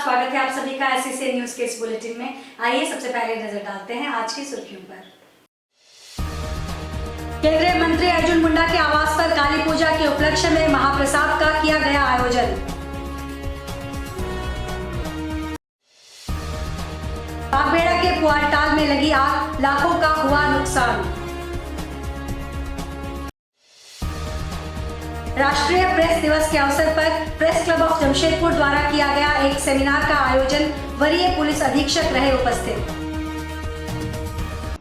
स्वागत है आप सभी का एससीसी न्यूज के इस बुलेटिन में। आइए सबसे पहले नजर डालते हैं आज की सुर्खियों पर। केंद्रीय मंत्री अर्जुन मुंडा के आवास पर काली पूजा के उपलक्ष्य में महाप्रसाद का किया गया आयोजन। बागबेड़ा के पुआलटाल में लगी आग, लाखों का हुआ नुकसान। राष्ट्रीय प्रेस दिवस के अवसर पर प्रेस क्लब ऑफ जमशेदपुर द्वारा किया गया एक सेमिनार का आयोजन, वरीय पुलिस अधीक्षक रहे उपस्थित।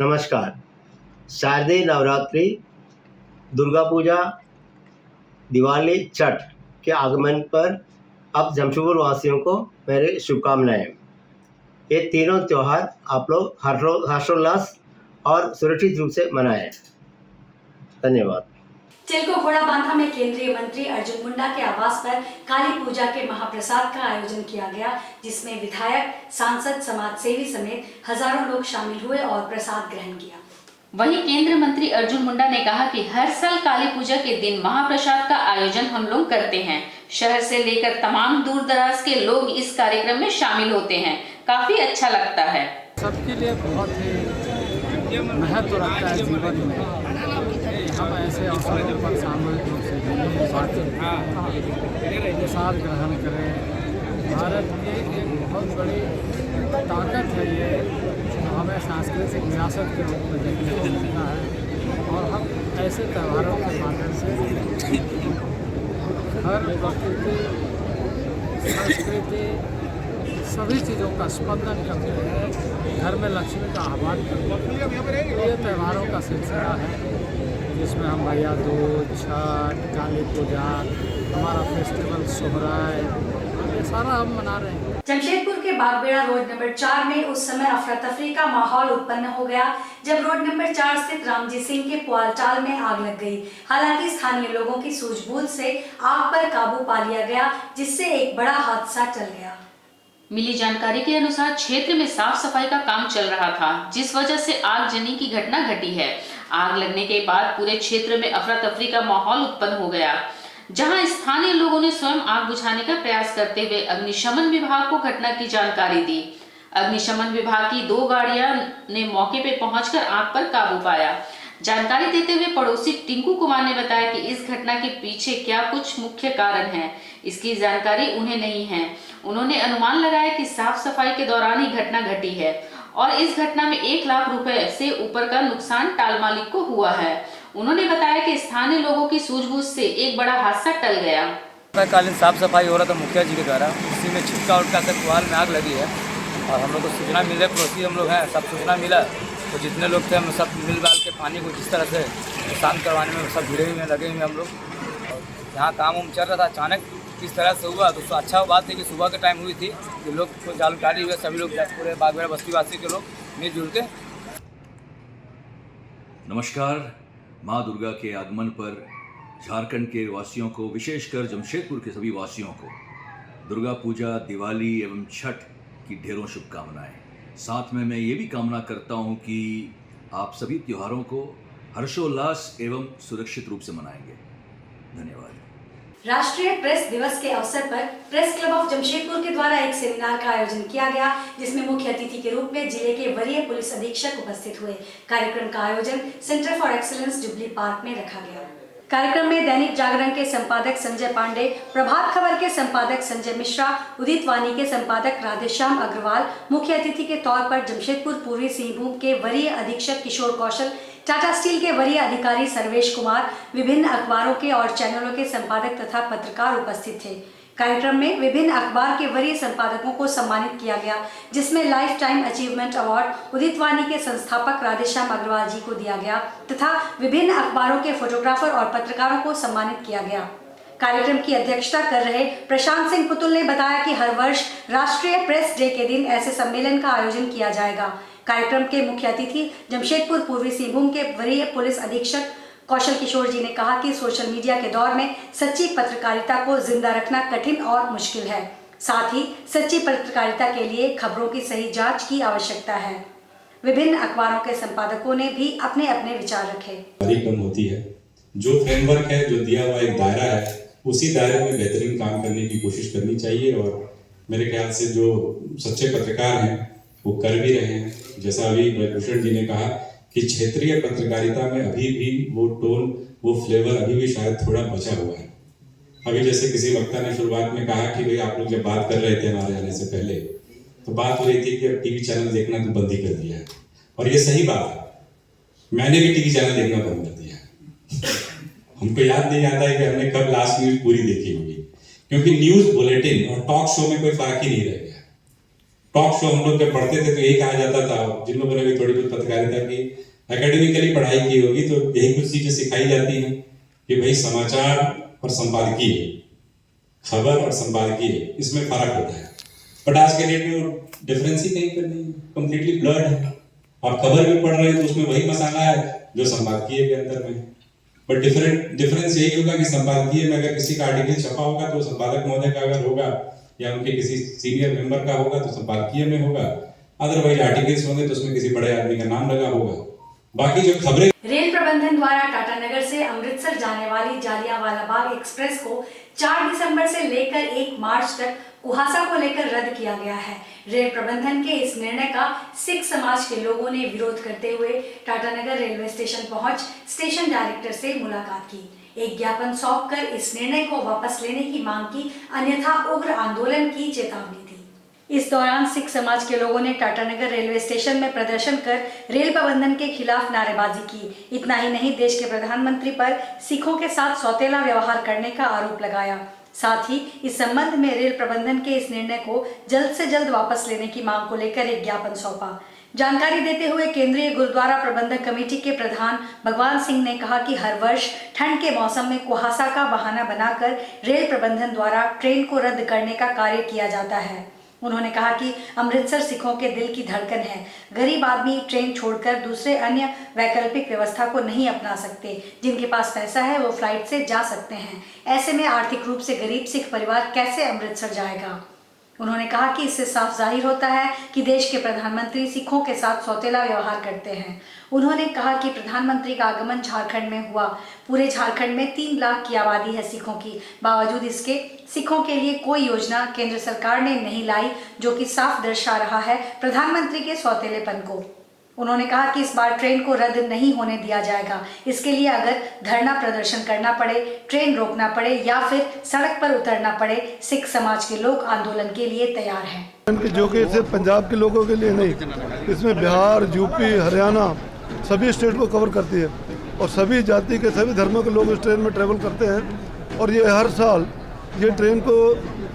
नमस्कार। शारदीय नवरात्रि, दुर्गा पूजा, दिवाली, छठ के आगमन पर अब जमशेदपुर वासियों को मेरी शुभकामनाएं। ये तीनों त्यौहार आप लोग हर्षोल्लास और सुरक्षित रूप से मनाएं। धन्यवाद। चिल्को घोड़ा बांधा में केंद्रीय मंत्री अर्जुन मुंडा के आवास पर काली पूजा के महाप्रसाद का आयोजन किया गया, जिसमें विधायक, सांसद, समाज सेवी समेत हजारों लोग शामिल हुए और प्रसाद ग्रहण किया। वहीं केंद्रीय मंत्री अर्जुन मुंडा ने कहा कि हर साल काली पूजा के दिन महाप्रसाद का आयोजन हम लोग करते हैं। शहर से लेकर तमाम दूर दराज के लोग इस कार्यक्रम में शामिल होते हैं। काफी अच्छा लगता है। सबके लिए बहुत ही महत्व रखता है जीवन में। हम ऐसे अवसरों पर सामूहिक रूप से प्रसाद ग्रहण करें। भारत की एक बहुत बड़ी ताकत है ये, हमें सांस्कृतिक विरासत के रूप में देखने को मिलता है और हम ऐसे त्योहारों के माध्यम से हर प्रकृति, संस्कृति, सभी चीज़ों का स्पंदन करते हैं, घर में लक्ष्मी का आह्वान करते हैं। ये त्योहारों का सिलसिला है जिसमें हम भैया दूज, छठ, काली पूजा, हमारा फेस्टिवल सोहराय, ये सारा हम मना रहे हैं। जमशेदपुर के बागबेड़ा रोड नंबर 4 में उस समय अफरा तफरी का माहौल उत्पन्न हो गया जब रोड नंबर 4 स्थित रामजी सिंह के पुआलटाल में आग लग गई। हालांकि स्थानीय लोगों की सूझबूझ से आग पर काबू पा लिया गया, जिससे एक बड़ा हादसा टल गया। मिली जानकारी के अनुसार क्षेत्र में साफ सफाई का काम चल रहा था, जिस वजह से आगजनी की घटना घटी है। आग लगने के बाद पूरे क्षेत्र में अफरा तफरी का माहौल उत्पन्न हो गया, जहां स्थानीय लोगों ने स्वयं आग बुझाने का प्रयास करते हुए अग्निशमन विभाग को घटना की जानकारी दी। अग्निशमन विभाग की 2 गाड़ियां ने मौके पर पहुंचकर आग पर काबू पाया। जानकारी देते हुए पड़ोसी टिंकू कुमार ने बताया कि इस घटना के पीछे क्या कुछ मुख्य कारण है, इसकी जानकारी उन्हें नहीं है। उन्होंने अनुमान लगाया कि साफ सफाई के दौरान ही घटना घटी है और इस घटना में 1 लाख रुपए से ऊपर का नुकसान टाल मालिक को हुआ है। उन्होंने बताया कि स्थानीय लोगों की सूझबूझ से एक बड़ा हादसा टल गया। कालीन साफ सफाई हो रहा था मुखिया जी के द्वारा, उसी में छिटका उटका से पुआल में आग लगी है और हम लोग को सूचना मिले, पड़ोसी हम लोग हैं, सब सूचना मिला तो जितने लोग थे हम सब मिल बाल के पानी को जिस तरह से शांत करवाने में सब भिड़े हुए लगे हुए हम लोग। यहाँ काम उम चल रहा था, अचानक किस तरह से हुआ तो अच्छा बात है कि सुबह के टाइम हुई थी कि लोग को जानकारी हुए, सभी लोग पूरे बागबेड़ा बस्तीवासी के लोग मिलजुल के। नमस्कार। माँ दुर्गा के आगमन पर झारखंड के वासियों को, विशेषकर जमशेदपुर के सभी वासियों को दुर्गा पूजा, दिवाली एवं छठ की ढेरों शुभकामनाएं। साथ में मैं ये भी कामना करता हूँ कि आप सभी त्योहारों को हर्षोल्लास एवं सुरक्षित रूप से मनाएंगे। धन्यवाद। राष्ट्रीय प्रेस दिवस के अवसर पर प्रेस क्लब ऑफ जमशेदपुर के द्वारा एक सेमिनार का आयोजन किया गया, जिसमें मुख्य अतिथि के रूप में जिले के वरीय पुलिस अधीक्षक उपस्थित हुए। कार्यक्रम का आयोजन centre for excellence jubilee park में रखा गया। कार्यक्रम में दैनिक जागरण के संपादक संजय पांडे, प्रभात खबर के संपादक संजय मिश्रा, उदित वाणी के संपादक राधेश्याम अग्रवाल, मुख्य अतिथि के तौर पर जमशेदपुर पूर्वी सिंहभूम के वरीय अधीक्षक किशोर कौशल, टाटा स्टील के वरीय अधिकारी सर्वेश कुमार, विभिन्न अखबारों के और चैनलों के संपादक तथा पत्रकार उपस्थित थे। कार्यक्रम में विभिन्न अखबार के वरीय संपादकों को सम्मानित किया गया, जिसमें लाइफ टाइम अचीवमेंट अवार्ड उदित वाणी के संस्थापक राधेश्याम अग्रवाल जी को दिया गया तथा विभिन्न अखबारों के फोटोग्राफर और पत्रकारों को सम्मानित किया गया। कार्यक्रम की अध्यक्षता कर रहे प्रशांत सिंह पुतुल ने बताया कि हर वर्ष राष्ट्रीय प्रेस डे के दिन ऐसे सम्मेलन का आयोजन किया जाएगा। कार्यक्रम के मुख्य अतिथि जमशेदपुर पूर्वी सिंहभूम के वरीय पुलिस अधीक्षक कौशल किशोर जी ने कहा कि सोशल मीडिया के दौर में सच्ची पत्रकारिता को जिंदा रखना कठिन और मुश्किल है। साथ ही सच्ची पत्रकारिता के लिए खबरों की सही जांच की आवश्यकता है। विभिन्न अखबारों के संपादकों ने भी अपने अपने विचार रखे। कम होती है, जो फ्रेमवर्क है, जो दिया हुआ एक दायरा है, उसी दायरे में बेहतरीन काम करने की कोशिश करनी चाहिए और मेरे ख्याल से जो सच्चे पत्रकार हैं वो कर भी रहे हैं। जैसा अभी ब्रजभूषण जी ने कहा कि क्षेत्रीय पत्रकारिता में अभी भी वो टोन, वो फ्लेवर अभी भी शायद थोड़ा बचा हुआ है। अभी जैसे किसी वक्ता ने शुरुआत में कहा कि भाई आप लोग जब बात कर रहे थे हमारे आने से पहले, तो बात हो रही थी कि अब टीवी चैनल देखना तो बंद ही कर दिया है, और ये सही बात है। मैंने भी टीवी चैनल देखना बंद कर दिया है। हमको याद नहीं आता है कि हमने कब लास्ट न्यूज पूरी देखी होगी, क्योंकि न्यूज बुलेटिन और टॉक शो में कोई फर्क ही नहीं रह गया। टॉक शो हम लोग जब पढ़ते थे तो यही कहा जाता था, जिन लोगों ने भी थोड़ी बहुत पत्रकारिता की, एकेडमिकली पढ़ाई की होगी, तो यही कुछ चीजें सिखाई जाती हैं कि भाई समाचार और संपादकीय, खबर और संपादकीय, इसमें फर्क होता है। बट आज के डेट में वो डिफरेंस ही कहीं पर नहीं, कंप्लीटली ब्लर्ड है। आप खबर भी पढ़ रहे हैं तो उसमें वही मसाला है जो संपादकीय के अंदर में। बट डिफरेंस यही होगा कि संपादकीय में अगर किसी का आर्टिकल छपा होगा तो संपादक महोदय का अगर होगा, या उनके किसी सीनियर मेंबर का होगा तो संपादकीय में होगा। अदरवाइज आर्टिकल्स होंगे तो उसमें किसी बड़े आदमी का नाम लगा होगा। बाकी जो खबरें रेल प्रबंधन द्वारा टाटानगर से अमृतसर जाने वाली जालियांवाला बाग एक्सप्रेस को 4 दिसंबर से लेकर 1 मार्च तक कुहासा को लेकर रद्द किया गया है। रेल प्रबंधन के इस निर्णय का सिख समाज के लोगों ने विरोध करते हुए टाटानगर रेलवे स्टेशन पहुंच स्टेशन डायरेक्टर से मुलाकात की। एक ज्ञापन सौंपकर इस निर्णय को वापस लेने की मांग की, अन्यथा उग्र आंदोलन की चेतावनी दी। इस दौरान सिख समाज के लोगों ने टाटानगर रेलवे स्टेशन में प्रदर्शन कर रेल प्रबंधन के खिलाफ नारेबाजी की। इतना ही नहीं, देश के प्रधानमंत्री पर सिखों के साथ सौतेला व्यवहार करने का आरोप लगाया। साथ ही इस संबंध में रेल प्रबंधन के इस निर्णय को जल्द से जल्द वापस लेने की मांग को लेकर एक ज्ञापन सौंपा। जानकारी देते हुए केंद्रीय गुरुद्वारा प्रबंधक कमेटी के प्रधान भगवान सिंह ने कहा कि हर वर्ष ठंड के मौसम में कुहासा का बहाना बनाकर रेल प्रबंधन द्वारा ट्रेन को रद्द करने का कार्य किया जाता है। उन्होंने कहा कि अमृतसर सिखों के दिल की धड़कन है। गरीब आदमी ट्रेन छोड़कर दूसरे अन्य वैकल्पिक व्यवस्था को नहीं अपना सकते। जिनके पास पैसा है वो फ्लाइट से जा सकते हैं। ऐसे में आर्थिक रूप से गरीब सिख परिवार कैसे अमृतसर जाएगा। उन्होंने कहा कि इससे साफ जाहिर होता है कि देश के प्रधानमंत्री सिखों के साथ सौतेला व्यवहार करते हैं। उन्होंने कहा कि प्रधानमंत्री का आगमन झारखंड में हुआ। पूरे झारखंड में 3 लाख की आबादी है सिखों की। बावजूद इसके सिखों के लिए कोई योजना केंद्र सरकार ने नहीं लाई, जो कि साफ दर्शा रहा है प्रधानमंत्री के सौतेलेपन को। उन्होंने कहा कि इस बार ट्रेन को रद्द नहीं होने दिया जाएगा। इसके लिए अगर धरना प्रदर्शन करना पड़े, ट्रेन रोकना पड़े या फिर सड़क पर उतरना पड़े, सिख समाज के लोग आंदोलन के लिए तैयार हैं। जो कि सिर्फ पंजाब के लोगों के लिए नहीं, इसमें बिहार, यूपी, हरियाणा सभी स्टेट को कवर करती है और सभी जाति के, सभी धर्मों के लोग इस ट्रेन में ट्रेवल करते हैं। और ये हर साल ये ट्रेन को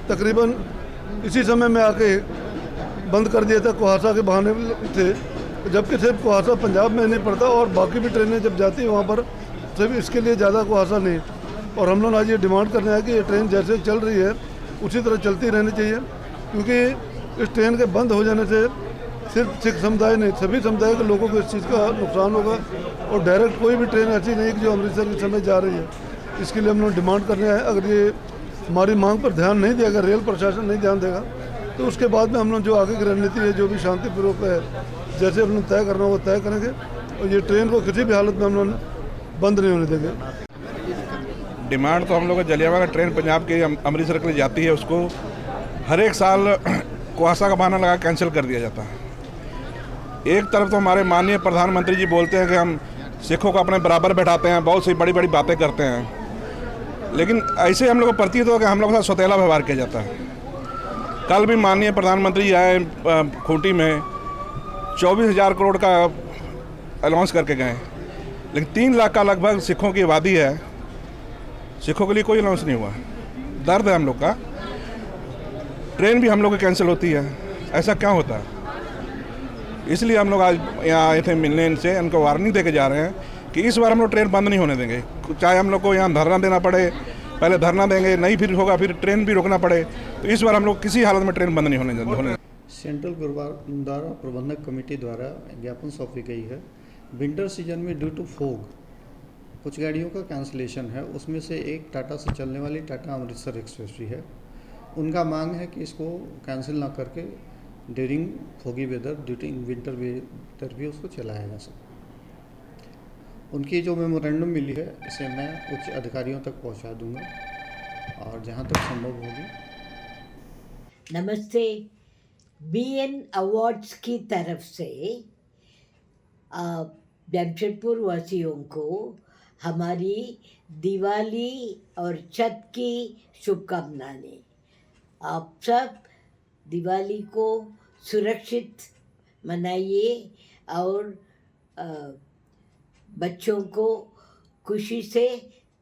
तकरीबन इसी समय में आके बंद कर दिया था कुहासा के बहाने से, जबकि सिर्फ कुहासा पंजाब में नहीं पड़ता और बाकी भी ट्रेनें जब जाती हैं वहाँ पर सिर्फ इसके लिए ज़्यादा कुहासा नहीं। और हम लोग आज ये डिमांड कर रहे हैं कि ये ट्रेन जैसे चल रही है उसी तरह चलती रहनी चाहिए, क्योंकि इस ट्रेन के बंद हो जाने से सिर्फ सिख समुदाय नहीं, सभी समुदाय के लोगों को इस चीज़ का नुकसान होगा। और डायरेक्ट कोई भी ट्रेन ऐसी नहीं कि जो अमृतसर के समय जा रही है। इसके लिए हम लोग डिमांड कर रहे हैं, अगर ये हमारी मांग पर ध्यान नहीं दिया, अगर रेल प्रशासन नहीं ध्यान देगा तो उसके बाद में हम लोग जो आगे की रणनीति है, जो भी शांतिपूर्वक है, जैसे हम लोग तय करना वो तय करेंगे। और ये ट्रेन को किसी भी हालत में हम लोग बंद नहीं होने देंगे। डिमांड तो हम लोग जलियांवाला ट्रेन पंजाब के अमृतसर के लिए जाती है, उसको हर एक साल कुहासा का बहाना लगा कैंसिल कर दिया जाता है। एक तरफ तो हमारे माननीय प्रधानमंत्री जी बोलते हैं कि हम सिखों को अपने बराबर बैठाते हैं, बहुत सी बड़ी बड़ी बातें करते हैं, लेकिन ऐसे हम लोग को प्रतीत हो कि हम लोग के साथ सौतेला व्यवहार किया जाता है। कल भी माननीय प्रधानमंत्री जी आए खूंटी में 24,000 करोड़ का अलाउंस करके गए, लेकिन 3 लाख का लगभग सिखों की आबादी है, सिखों के लिए कोई अलाउंस नहीं हुआ। दर्द है हम लोग का। ट्रेन भी हम लोग की कैंसिल होती है, ऐसा क्या होता है? इसलिए हम लोग आज यहाँ आए थे मिलने इनसे, इनको वार्निंग दे के जा रहे हैं कि इस बार हम लोग ट्रेन बंद नहीं होने देंगे। चाहे हम लोग को यहाँ धरना देना पड़े, पहले धरना देंगे, नहीं फिर होगा, फिर ट्रेन भी रोकना पड़े, तो इस बार हम लोग किसी हालत में ट्रेन बंद नहीं होने। सेंट्रल गुरुद्वारा प्रबंधक कमेटी द्वारा ज्ञापन सौंपी गई है। विंटर सीजन में ड्यू टू फोग कुछ गाड़ियों का कैंसिलेशन है, उसमें से एक टाटा से चलने वाली टाटा अमृतसर एक्सप्रेस भी है। उनका मांग है कि इसको कैंसिल ना करके during foggy weather, during winter weather भी उसको चलाया जा सके। उनकी जो मेमोरेंडम मिली है इसे मैं उच्च अधिकारियों तक पहुंचा दूंगा और जहां तक संभव होगी। नमस्ते। BN अवार्ड्स की तरफ से जमशेदपुर वासियों को हमारी दिवाली और छठ की शुभकामनाएं। आप सब दिवाली को सुरक्षित मनाइए और बच्चों को खुशी से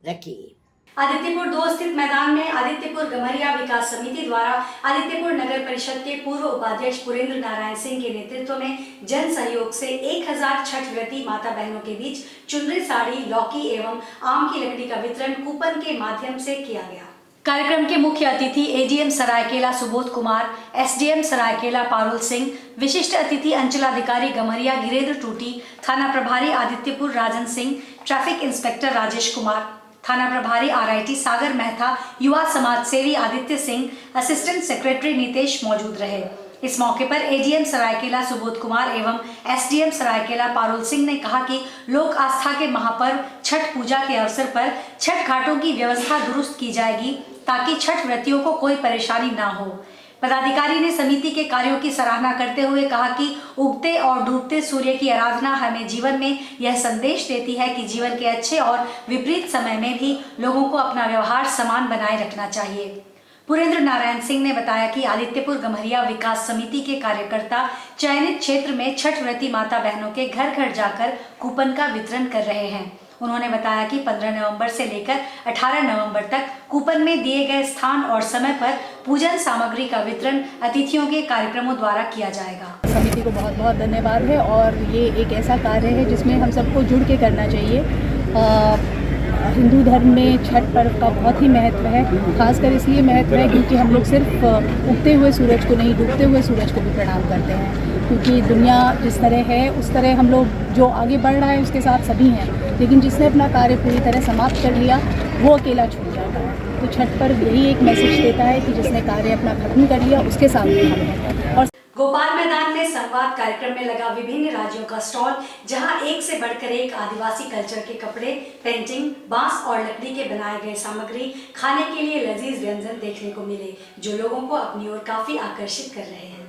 रखिए। आदित्यपुर 2 स्थित मैदान में आदित्यपुर गमरिया विकास समिति द्वारा आदित्यपुर नगर परिषद के पूर्व उपाध्यक्ष पुरेंद्र नारायण सिंह के नेतृत्व में जन सहयोग से 1000 छठ व्रती माता बहनों के बीच चुनरी, साड़ी, लौकी एवं आम की लकड़ी का वितरण कूपन के माध्यम से किया गया। कार्यक्रम के मुख्य अतिथि एडीएम सरायकेला सुबोध कुमार, एसडीएम सरायकेला पारुल सिंह, विशिष्ट अतिथि अंचलाधिकारी गमरिया गिरेंद्र टूटी, थाना प्रभारी आदित्यपुर राजन सिंह, ट्रैफिक इंस्पेक्टर राजेश कुमार, थाना प्रभारी आरआईटी सागर मेहता, युवा समाज सेवी आदित्य सिंह, असिस्टेंट सेक्रेटरी नीतेश मौजूद रहे। इस मौके पर एडीएम सरायकेला सुबोध कुमार एवं एसडीएम सरायकेला पारुल सिंह ने कहा कि लोक आस्था के महापर्व छठ पूजा के अवसर पर छठ घाटों की व्यवस्था दुरुस्त की जाएगी ताकि छठ व्रतियों को कोई परेशानी ना हो। पदाधिकारी ने समिति के कार्यों की सराहना करते हुए कहा कि उगते और डूबते सूर्य की आराधना हमें जीवन में यह संदेश देती है कि जीवन के अच्छे और विपरीत समय में भी लोगों को अपना व्यवहार समान बनाए रखना चाहिए। पुरेंद्र नारायण सिंह ने बताया कि आदित्यपुर गम्हरिया विकास समिति के कार्यकर्ता चयनित क्षेत्र में छठ व्रती माता बहनों के घर घर जाकर कूपन का वितरण कर रहे हैं। उन्होंने बताया कि 15 नवंबर से लेकर 18 नवंबर तक कूपन में दिए गए स्थान और समय पर पूजन सामग्री का वितरण अतिथियों के कार्यक्रमों द्वारा किया जाएगा। समिति को बहुत बहुत धन्यवाद है और ये एक ऐसा कार्य है जिसमें हम सबको जुड़ के करना चाहिए। हिंदू धर्म में छठ पर्व का बहुत ही महत्व है, खासकर इसलिए महत्व है क्योंकि हम लोग सिर्फ उगते हुए सूरज को नहीं, डूबते हुए सूरज को भी प्रणाम करते हैं। क्योंकि दुनिया जिस तरह है उस तरह हम लोग जो आगे बढ़ रहा है उसके साथ सभी हैं, लेकिन जिसने अपना कार्य पूरी तरह समाप्त कर लिया वो अकेला छूट जाता है। तो छठ पर्व यही एक मैसेज देता है कि जिसने कार्य अपना खत्म कर लिया उसके साथ भी हम हैं। और गोपाल मैदान में संवाद कार्यक्रम में लगा विभिन्न राज्यों का स्टॉल, जहां एक से बढ़कर एक आदिवासी कल्चर के कपड़े, पेंटिंग, बांस और लकड़ी के बनाए गए सामग्री, खाने के लिए लजीज व्यंजन देखने को मिले, जो लोगों को अपनी ओर काफी आकर्षित कर रहे हैं।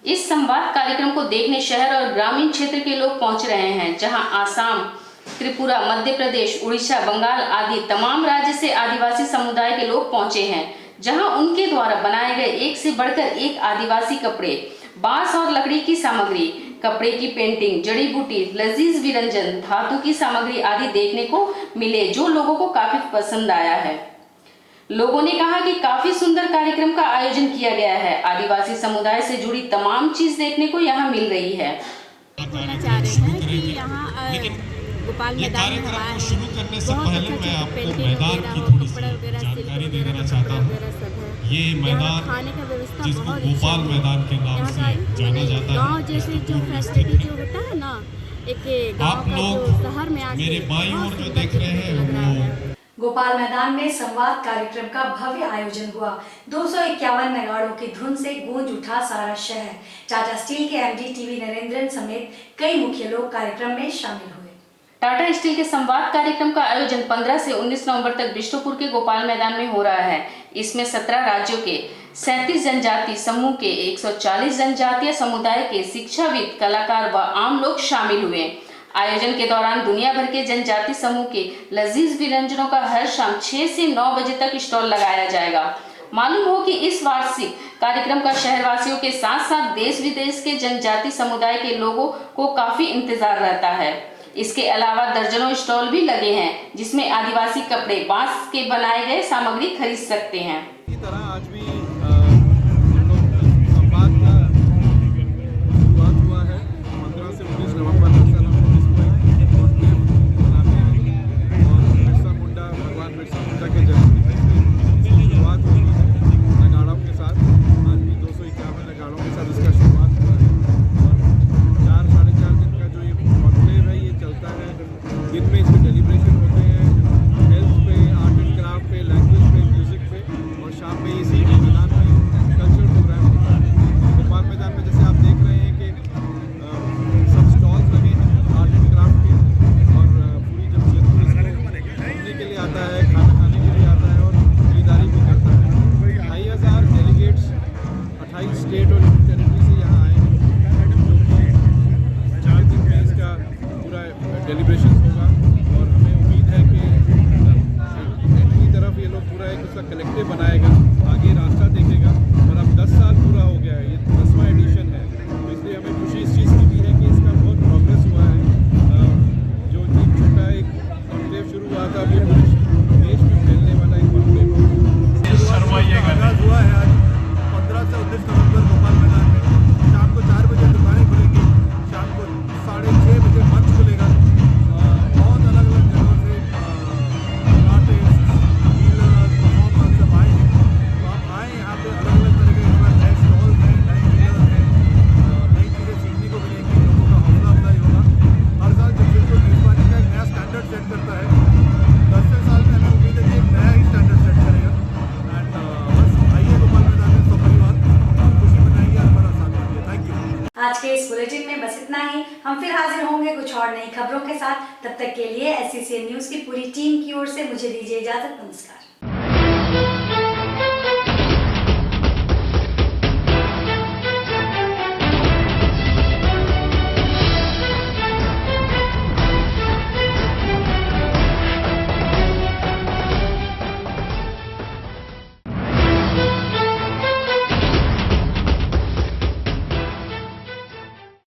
इस संवाद कार्यक्रम को देखने शहर और ग्रामीण क्षेत्र के लोग पहुंच रहे हैं, जहां आसाम, त्रिपुरा, मध्य प्रदेश, उड़ीसा, बंगाल आदि तमाम राज्य से आदिवासी समुदाय के लोग पहुंचे हैं, जहां उनके द्वारा बनाए गए एक से बढ़कर एक आदिवासी कपड़े, बांस और लकड़ी की सामग्री, कपड़े की पेंटिंग, जड़ी बूटी, लजीज व्यंजन, धातु की सामग्री आदि देखने को मिले, जो लोगों को काफी पसंद आया है। लोगों ने कहा कि काफी सुंदर कार्यक्रम का आयोजन किया गया है। आदिवासी समुदाय से जुड़ी तमाम चीज देखने को यहाँ मिल रही है। बोलना चाह रहे हैं कि यहाँ गोपाल मैदान में हमारा बहुत अच्छा पेंटिंग वगैरह, जानकारी दे देना चाहता हूँ। ये मैदान खाने का व्यवस्था जिसको बहुत गोपाल मैदान के नाम से जाना जाता है, गांव जैसे जो फैसिलिटी जो होता है ना, एक गांव का जो शहर में आके मेरे बाईं ओर जो देख रहे हैं वो गोपाल मैदान में संवाद कार्यक्रम का भव्य आयोजन हुआ। 251 नगाड़ों की धुन से गूंज उठा सारा शहर। टाटा स्टील के एमडी टीवी नरेंद्रन समेत कई मुख्य लोग कार्यक्रम में शामिल हुए। टाटा स्टील के संवाद कार्यक्रम का आयोजन 15 से 19 नवंबर तक बिष्टुपुर के गोपाल मैदान में हो रहा है। इसमें 17 राज्यों के 37 जनजाति समूह के 140 जनजातीय समुदाय के शिक्षाविद, कलाकार व आम लोग शामिल हुए। आयोजन के दौरान दुनिया भर के जनजाति समूह के लजीज व्यंजनों का हर शाम 6 से 9 बजे तक स्टॉल लगाया जाएगा। मालूम हो कि इस वार्षिक कार्यक्रम का शहरवासियों के साथ साथ देश विदेश के जनजाति समुदाय के लोगों को काफी इंतजार रहता है। इसके अलावा दर्जनों स्टॉल भी लगे हैं, जिसमें आदिवासी कपड़े, बांस के बनाए गए सामग्री खरीद सकते हैं। इसी तरह आज भी संवाद का शुरुआत हुआ है। 15 से 19 नवंबर तक भगवान बिरसा मुंडा के जन्मदिन से शुरुआत हुई नगाड़ों के साथ। आज भी 251 नगाड़ों के साथ इसका शुरुआत हुआ है और 4-4.5 दिन का जो ये कॉन्क्लेव है ये चलता है। दिन में इसमें डेलिब्रेशन होते हैं हेल्थ पे, आर्ट एंड क्राफ्ट पे, लैंग्वेज पे, म्यूज़िक पे, और शाम में इसी सेलिब्रेशन होगा और हमें उम्मीद है कि एंड की तरफ ये लोग पूरा एक उसका कलेक्टिव बनाएगा, आगे रास्ता देखेगा। और अब 10 साल पूरा हो गया है, ये 10वां एडिशन है, तो इसलिए हमें खुशी इस चीज़ की भी है कि इसका बहुत प्रोग्रेस हुआ है। जो एक छोटा एक कॉन्क्लेव शुरू हुआ था, अभी पूरे देश में फैलने वाला एक कॉन्क्लेव आगाज हुआ है। आज 15 से 19 नवंबर भोपाल मैदान में शाम को 4 बजे दुकानें खुलेंगी, शाम को 6:30 बजे मंच खुलेगा। बहुत अलग अलग जगहों से आर्टिस्ट, डीलर्स, परफॉर्मर्स सब आए हैं, तो आप आएँ यहाँ पे। अलग अलग तरह के नए स्टॉल्स हैं, नए डीलर्स हैं, नई चीज़ें सीखने को मिलेंगी, लोगों का हौसला अफजाई होगा। हर साल जमशेदपुर मेज़बानी का एक नया स्टैंडर्ड सेट करता है। 10वें साल में हमें उम्मीद है कि एक नया ही स्टैंडर्ड सेट करेगा। एंड बस आइए गोपाल मैदान में सब परिवार खुशी मनाइए, हमारा साथ दीजिए। Thank you. आज के इस बुलेटिन में बस इतना ही। हम फिर हाजिर होंगे कुछ और नई खबरों के साथ। तब तक के लिए SCCN न्यूज की पूरी टीम की ओर से मुझे दीजिए इजाजत। नमस्कार।